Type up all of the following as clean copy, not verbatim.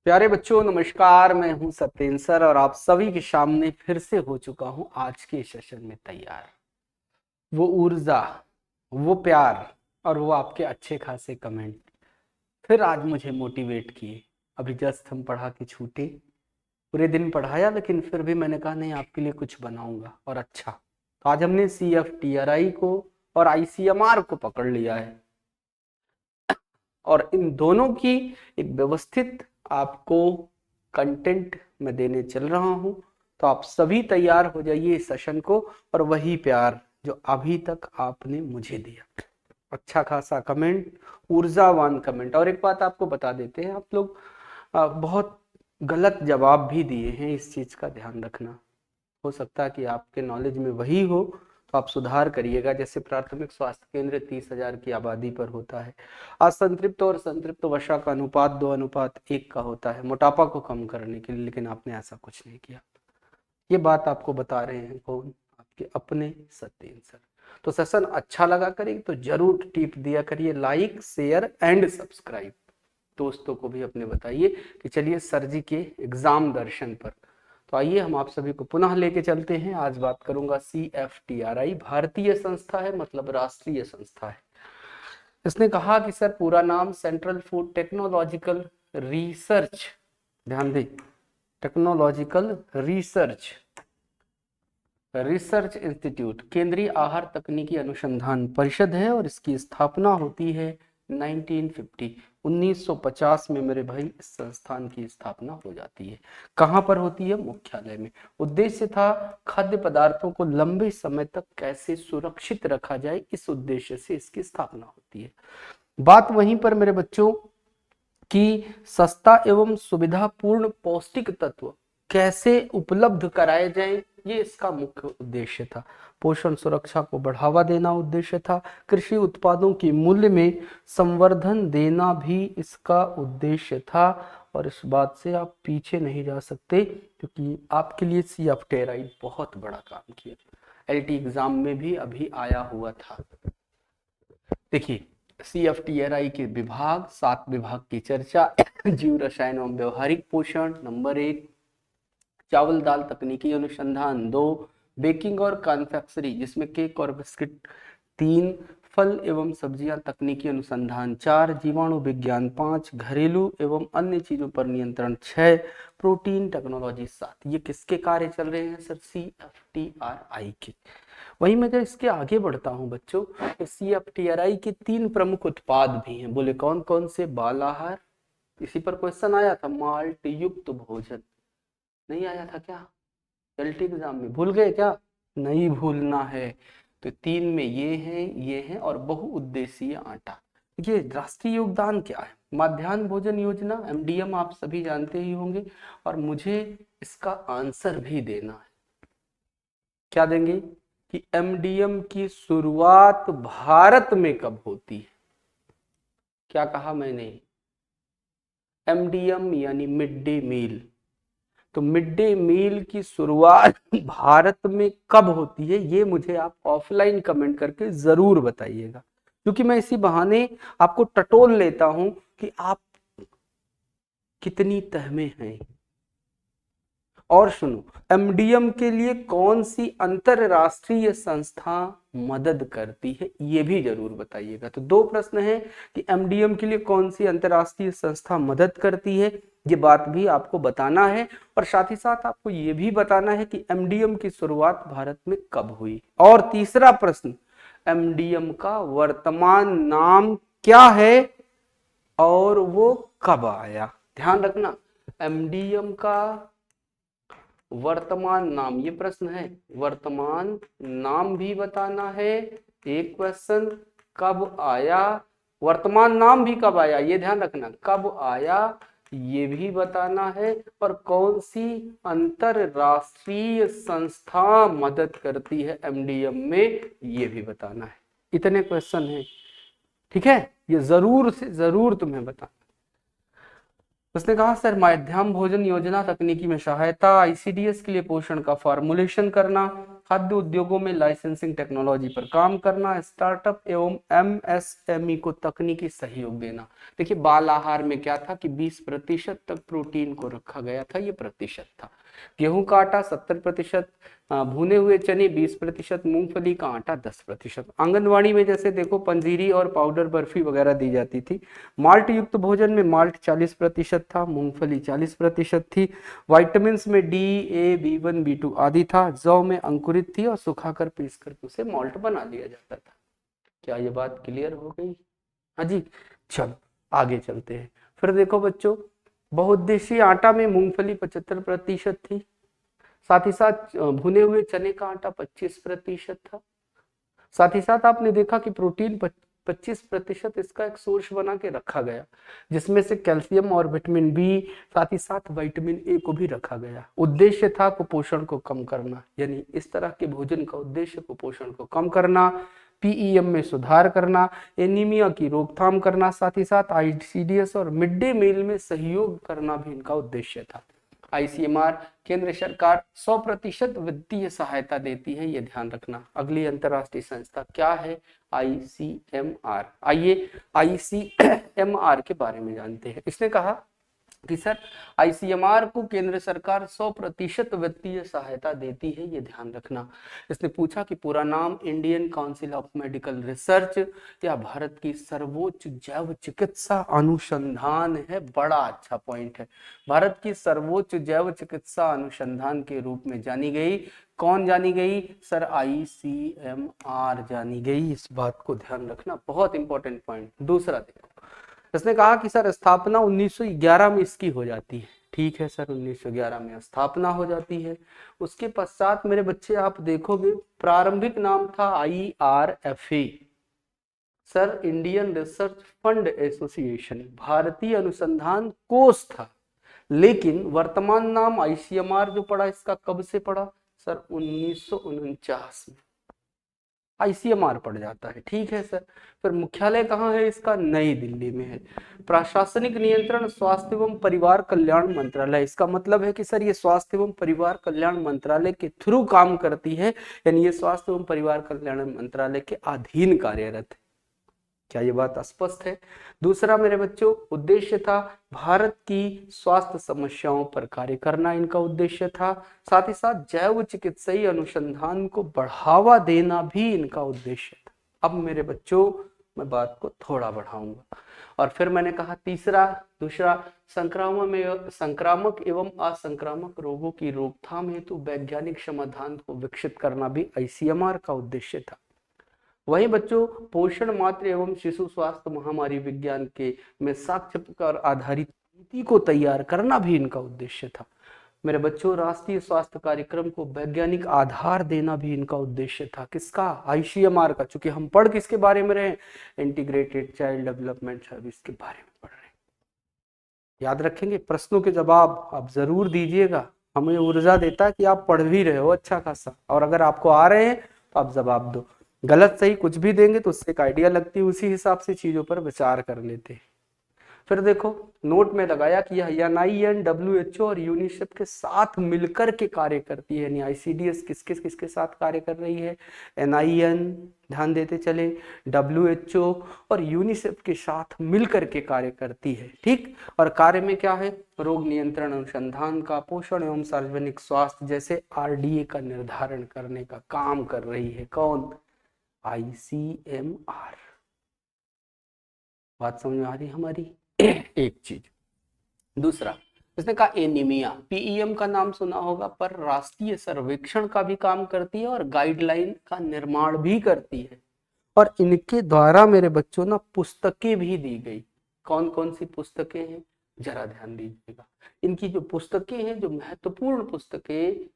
प्यारे बच्चों नमस्कार। मैं हूं सत्येंद्र सर और आप सभी के सामने फिर से हो चुका हूं आज के सेशन में तैयार। वो ऊर्जा, वो प्यार और वो आपके अच्छे खासे कमेंट फिर आज मुझे मोटिवेट किए। अभी जस्ट हम पढ़ा के छूटे, पूरे दिन पढ़ाया, लेकिन फिर भी मैंने कहा नहीं, आपके लिए कुछ बनाऊंगा और अच्छा। तो आज हमने CFTRI को और ICMR को पकड़ लिया है और इन दोनों की एक व्यवस्थित आपको कंटेंट मैं देने चल रहा हूं। तो आप सभी तैयार हो जाइए इस सेशन को, और वही प्यार जो अभी तक आपने मुझे दिया, अच्छा खासा कमेंट, ऊर्जावान कमेंट। और एक बात आपको बता देते हैं, आप लोग बहुत गलत जवाब भी दिए हैं, इस चीज का ध्यान रखना। हो सकता है कि आपके नॉलेज में वही हो, तो आप सुधार करिएगा। जैसे प्राथमिक स्वास्थ्य केंद्र 30,000 की आबादी पर होता है, असंतृप्त और संतृप्त वसा का अनुपात 2:1 का होता है मोटापा को कम करने के लिए, लेकिन आपने ऐसा कुछ नहीं किया। ये बात आपको बता रहे हैं कौन? आपके अपने सत्येंद्र सर। तो सेशन अच्छा लगा करिए तो जरूर टिप दिया करिए, लाइक शेयर एंड सब्सक्राइब। दोस्तों को भी अपने बताइए कि चलिए सर जी के एग्जाम दर्शन पर। तो आइए हम आप सभी को पुनः लेके चलते हैं। आज बात करूंगा CFTRI, भारतीय संस्था है, मतलब राष्ट्रीय संस्था है। इसने कहा कि सर पूरा नाम सेंट्रल फूड टेक्नोलॉजिकल रिसर्च, ध्यान दें, टेक्नोलॉजिकल रिसर्च रिसर्च इंस्टीट्यूट, केंद्रीय आहार तकनीकी अनुसंधान परिषद है, और इसकी स्थापना होती है 1950 में मेरे भाई इस संस्थान की स्थापना हो जाती है। कहां पर होती है? मुख्यालय में। उद्देश्य था खाद्य पदार्थों को लंबे समय तक कैसे सुरक्षित रखा जाए, इस उद्देश्य से इसकी स्थापना होती है। बात वहीं पर मेरे बच्चों कि सस्ता एवं सुविधापूर्ण पौष्टिक तत्व कैसे उपलब्ध कराए जाएं, ये इसका मुख्य उद्देश्य था। पोषण सुरक्षा को बढ़ावा देना उद्देश्य था। कृषि उत्पादों की मूल्य में संवर्धन देना भी इसका उद्देश्य था। और इस बात से आप पीछे नहीं जा सकते, क्योंकि आपके लिए CFTRI बहुत बड़ा काम किया। LT एग्जाम में भी अभी आया हुआ था। देखिए, CFTRI के विभाग, 7 विभाग की चर्चा। जीव रसायन एवं व्यवहारिक पोषण नंबर 1, चावल दाल तकनीकी अनुसंधान 2, बेकिंग और कॉन्फेक्शनरी जिसमें केक और बिस्किट 3, फल एवं सब्जियां तकनीकी अनुसंधान 4, जीवाणु विज्ञान 5, घरेलू एवं अन्य चीजों पर नियंत्रण 6, प्रोटीन टेक्नोलॉजी 7। ये किसके कार्य चल रहे हैं सर? CFTRI के। वहीं मैं जब इसके आगे बढ़ता हूं बच्चों, तो CFTRI के 3 प्रमुख उत्पाद भी हैं। बोले कौन कौन से? बाल आहार, इसी पर क्वेश्चन आया था, माल्ट युक्त भोजन, नहीं आया था क्या LT एग्जाम में? भूल गए क्या? नहीं भूलना है। तो 3 में ये हैं और बहुउद्देशीय आटा। देखिए राष्ट्रीय योगदान क्या है? मध्याह्न भोजन योजना, MDM, आप सभी जानते ही होंगे, और मुझे इसका आंसर भी देना है। क्या देंगे कि MDM की शुरुआत भारत में कब होती है? क्या कहा मैंने? MDM यानी मिड डे मील। तो मिड डे मील की शुरुआत भारत में कब होती है, ये मुझे आप ऑफलाइन कमेंट करके जरूर बताइएगा, क्योंकि मैं इसी बहाने आपको टटोल लेता हूं कि आप कितनी तहमे हैं। और सुनो, MDM के लिए कौन सी अंतरराष्ट्रीय संस्था मदद करती है, ये भी जरूर बताइएगा। तो 2 प्रश्न है कि MDM के लिए कौन सी अंतरराष्ट्रीय संस्था मदद करती है, ये बात भी आपको बताना है, और साथ ही साथ आपको ये भी बताना है कि MDM की शुरुआत भारत में कब हुई। और तीसरा प्रश्न, MDM का वर्तमान नाम क्या है और वो कब आया? ध्यान रखना, MDM का वर्तमान नाम, ये प्रश्न है, वर्तमान नाम भी बताना है एक क्वेश्चन, कब आया, वर्तमान नाम भी कब आया, ये ध्यान रखना, कब आया ये भी बताना है, और कौन सी अंतरराष्ट्रीय संस्था मदद करती है MDM में, ये भी बताना है। इतने क्वेश्चन हैं, ठीक है? ये जरूर से जरूर तुम्हें बताना। उसने कहा सर मध्याह्न भोजन योजना तकनीकी में सहायता, ICDS के लिए पोषण का फॉर्मुलेशन करना, खाद्य उद्योगों में लाइसेंसिंग टेक्नोलॉजी पर काम करना, स्टार्टअप एवं एमएसएमई को तकनीकी सहयोग देना। देखिए बाल आहार में क्या था कि 20% तक प्रोटीन को रखा गया था, ये प्रतिशत था। गेहूं का आटा 70%, भुने हुए चने 20%, मूंगफली का आटा 10%। आंगनवाड़ी में जैसे देखो पंजीरी और पाउडर बर्फी वगैरह दी जाती थी। माल्ट युक्त भोजन में माल्ट 40% था, मूंगफली 40% थी। विटामिन में डी, ए, B1, B2 आदि था। जौ में अंकुरित थी और सुखाकर पीसकर उसे माल्ट बना लिया जाता था। क्या ये बात क्लियर हो गई? हाँ जी, चलो आगे चलते हैं। फिर देखो बच्चों, बहुउद्देशीय आटा में मूंगफली 75% थी, साथ ही साथ भुने हुए चने का आटा 25% था। साथ ही साथ आपने देखा कि प्रोटीन 25% इसका एक सोर्स बना के रखा गया, जिसमें से कैल्शियम और विटामिन बी, साथ ही साथ विटामिन ए को भी रखा गया। उद्देश्य था कुपोषण को कम करना, यानी इस तरह के भोजन का उद्देश्य कुपोषण को कम करना, पीईएम में सुधार करना, एनीमिया की रोकथाम करना, साथ ही साथ आईसीडीएस और मिड डे मील में सहयोग करना भी इनका उद्देश्य था। आईसीएमआर केंद्र सरकार 100% वित्तीय सहायता देती है, ये ध्यान रखना। अगली अंतरराष्ट्रीय संस्था क्या है? आईसीएमआर। आइए आईसीएमआर के बारे में जानते हैं। इसने कहा कि सर आईसीएमआर को केंद्र सरकार 100% वित्तीय सहायता देती है, ये ध्यान रखना। इसने पूछा कि पूरा नाम Indian council of medical research या भारत की सर्वोच्च जैव चिकित्सा अनुसंधान है। बड़ा अच्छा पॉइंट है, भारत की सर्वोच्च जैव चिकित्सा अनुसंधान के रूप में जानी गई। कौन जानी गई? सर आईसीएमआर जानी गई। इस बात को ध्यान रखना, बहुत इंपॉर्टेंट पॉइंट। दूसरा देखो, इसने कहा कि सर स्थापना 1911 में इसकी हो जाती है। ठीक है सर, 1911 में स्थापना हो जाती है। उसके पश्चात मेरे बच्चे आप देखोगे प्रारंभिक नाम था IRFA, sir Indian research fund association, भारतीय अनुसंधान कोष था। लेकिन वर्तमान नाम आईसीएमआर जो पड़ा, इसका कब से पड़ा? सर 1949 में आईसीएमआर पड़ जाता है। ठीक है सर, फिर मुख्यालय कहाँ है इसका? नई दिल्ली में है। प्रशासनिक नियंत्रण स्वास्थ्य एवं परिवार कल्याण मंत्रालय, इसका मतलब है कि सर ये स्वास्थ्य एवं परिवार कल्याण मंत्रालय के थ्रू काम करती है, यानी ये स्वास्थ्य एवं परिवार कल्याण मंत्रालय के अधीन कार्यरत है। क्या ये बात स्पष्ट है? दूसरा मेरे बच्चों, उद्देश्य था भारत की स्वास्थ्य समस्याओं पर कार्य करना, इनका उद्देश्य था। साथ ही साथ जैव चिकित्सीय अनुसंधान को बढ़ावा देना भी इनका उद्देश्य था। अब मेरे बच्चों मैं बात को थोड़ा बढ़ाऊंगा, और फिर मैंने कहा दूसरा संक्रामक एवं असंक्रामक रोगों की रोकथाम हेतु वैज्ञानिक समाधान को विकसित करना भी आईसीएमआर का उद्देश्य था। वहीं बच्चों पोषण मातृ एवं शिशु स्वास्थ्य महामारी विज्ञान के में साक्ष्य पर आधारित नीति को तैयार करना भी इनका उद्देश्य था। मेरे बच्चों राष्ट्रीय स्वास्थ्य कार्यक्रम को वैज्ञानिक आधार देना भी इनका उद्देश्य था। किसका? आईसीएमआर का। चूंकि हम पढ़ किसके बारे में रहे? इंटीग्रेटेड चाइल्ड डेवलपमेंट सर्विस के बारे में पढ़ रहे हैं। याद रखेंगे, प्रश्नों के जवाब आप जरूर दीजिएगा, हमें ऊर्जा देता है कि आप पढ़ भी रहे हो अच्छा खासा, और अगर आपको आ रहे हैं तो आप जवाब दो। गलत सही कुछ भी देंगे तो उससे एक आइडिया लगती है, उसी हिसाब से चीजों पर विचार कर लेते हैं। फिर देखो नोट में लगाया कि यह एनआईएन, WHO और यूनिसेफ के साथ मिलकर के कार्य करती है। यानी आईसीडीएस किसके साथ कार्य कर रही है? एनआईएन, ध्यान देते चले, WHO और यूनिसेफ के साथ मिलकर के कार्य करती है। ठीक, और कार्य में क्या है? रोग नियंत्रण अनुसंधान का, पोषण एवं सार्वजनिक स्वास्थ्य जैसे RDA का निर्धारण करने का काम कर रही है। कौन? आईसीएमआर। बात समझ में आ रही हमारी? एक चीज। दूसरा इसने कहा एनीमिया, पीईएम का नाम सुना होगा, पर राष्ट्रीय सर्वेक्षण का भी काम करती है और गाइडलाइन का निर्माण भी करती है। और इनके द्वारा मेरे बच्चों ना पुस्तकें भी दी गई। कौन कौन सी पुस्तकें हैं? जरा ध्यान दीजिएगा। इनकी जो पुस्तकें हैं, जो महत्वपूर्ण पुस्तकें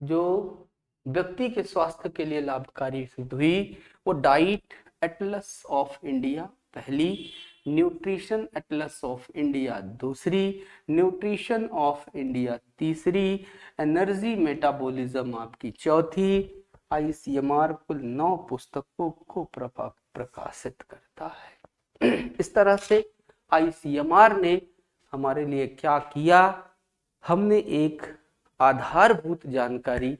जो व्यक्ति के स्वास्थ्य के लिए लाभकारी सिद्ध हुई, वो डाइट एटलस ऑफ इंडिया पहली, न्यूट्रिशन एटलस ऑफ इंडिया दूसरी, न्यूट्रिशन ऑफ इंडिया तीसरी, एनर्जी मेटाबॉलिज्म आपकी चौथी। आईसीएमआर कुल 9 पुस्तकों को प्रकाशित करता है। इस तरह से आईसीएमआर ने हमारे लिए क्या किया? हमने एक आधारभूत जानकारी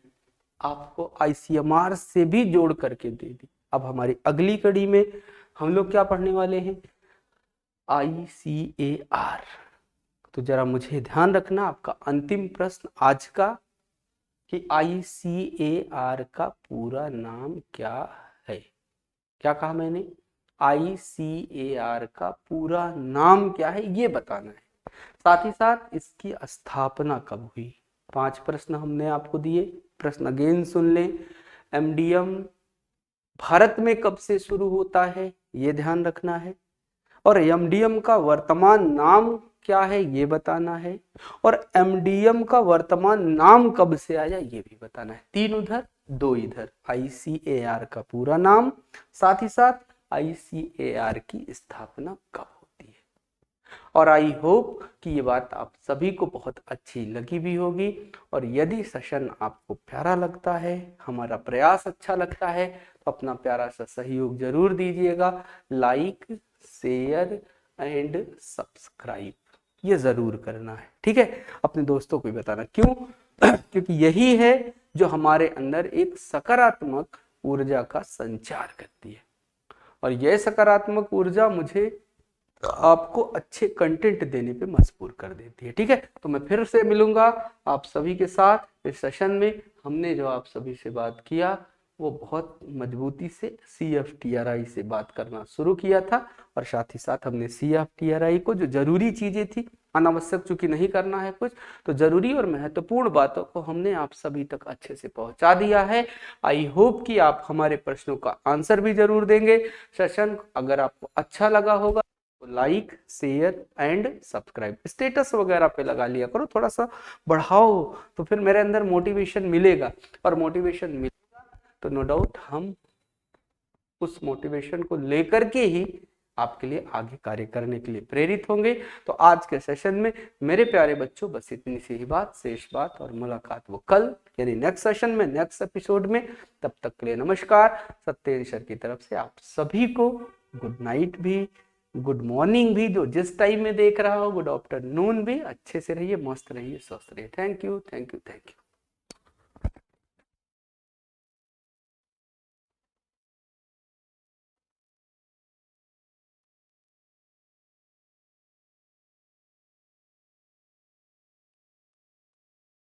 आपको ICMR से भी जोड़ करके दे दी। अब हमारी अगली कड़ी में हम लोग क्या पढ़ने वाले हैं, ICAR। तो जरा मुझे ध्यान रखना, आपका अंतिम प्रश्न आज का कि ICAR का पूरा नाम क्या है। क्या कहा मैंने, ICAR का पूरा नाम क्या है ये बताना है। साथ ही साथ इसकी स्थापना कब हुई। 5 प्रश्न हमने आपको दिए, प्रश्न अगेन सुन लें। MDM भारत में कब से शुरू होता है ये ध्यान रखना है, और MDM का वर्तमान नाम क्या है ये बताना है, और MDM का वर्तमान नाम कब से आया ये भी बताना है। 3 उधर 2 इधर, ICAR का पूरा नाम, साथ ही साथ ICAR की स्थापना कब होती है। और आई होप कि ये बात आप सभी को बहुत अच्छी लगी भी होगी। और यदि सेशन आपको प्यारा लगता है, हमारा प्रयास अच्छा लगता है, तो अपना प्यारा सा सहयोग जरूर दीजिएगा। लाइक, शेयर एंड सब्सक्राइब ये जरूर करना है, ठीक है। अपने दोस्तों को भी बताना, क्यों क्योंकि यही है जो हमारे अंदर एक सकारात्मक ऊर्जा का संचार करती है, और यह सकारात्मक ऊर्जा मुझे आपको अच्छे कंटेंट देने पे मजबूर कर देती है, ठीक है। तो मैं फिर से मिलूंगा आप सभी के साथ इस सेशन में। हमने जो आप सभी से बात किया वो बहुत मजबूती से CFTRI से बात करना शुरू किया था, और साथ ही साथ हमने CFTRI को जो जरूरी चीजें थी, अनावश्यक चूंकि नहीं करना है कुछ, तो जरूरी और महत्वपूर्ण बातों को हमने आप सभी तक अच्छे से पहुंचा दिया है। आई होप कि आप हमारे प्रश्नों का आंसर भी जरूर देंगे। सेशन अगर आपको अच्छा लगा होगा तो like, share and subscribe, status वगैरह पे लगा लिया करो, थोड़ा सा बढ़ाओ, तो फिर मेरे अंदर मोटिवेशन मिलेगा, और मोटिवेशन मिलेगा तो नो डाउट हम उस मोटिवेशन को लेकर के ही आपके लिए आगे कार्य करने के लिए प्रेरित होंगे। तो आज के सेशन में मेरे प्यारे बच्चों बस इतनी सी ही बात, शेष बात, और मुलाकात वो कल यानी नेक्स्ट सेशन में, नेक्स्ट एपिसोड में। तब तक के लिए नमस्कार। सत्येंद्र सर की तरफ से आप सभी को गुड नाइट भी, गुड मॉर्निंग भी, जो जिस टाइम में देख रहा हो, गुड आफ्टरनून भी। अच्छे से रहिए, मस्त रहिए, स्वस्थ रहिए। Thank you, thank you, thank you.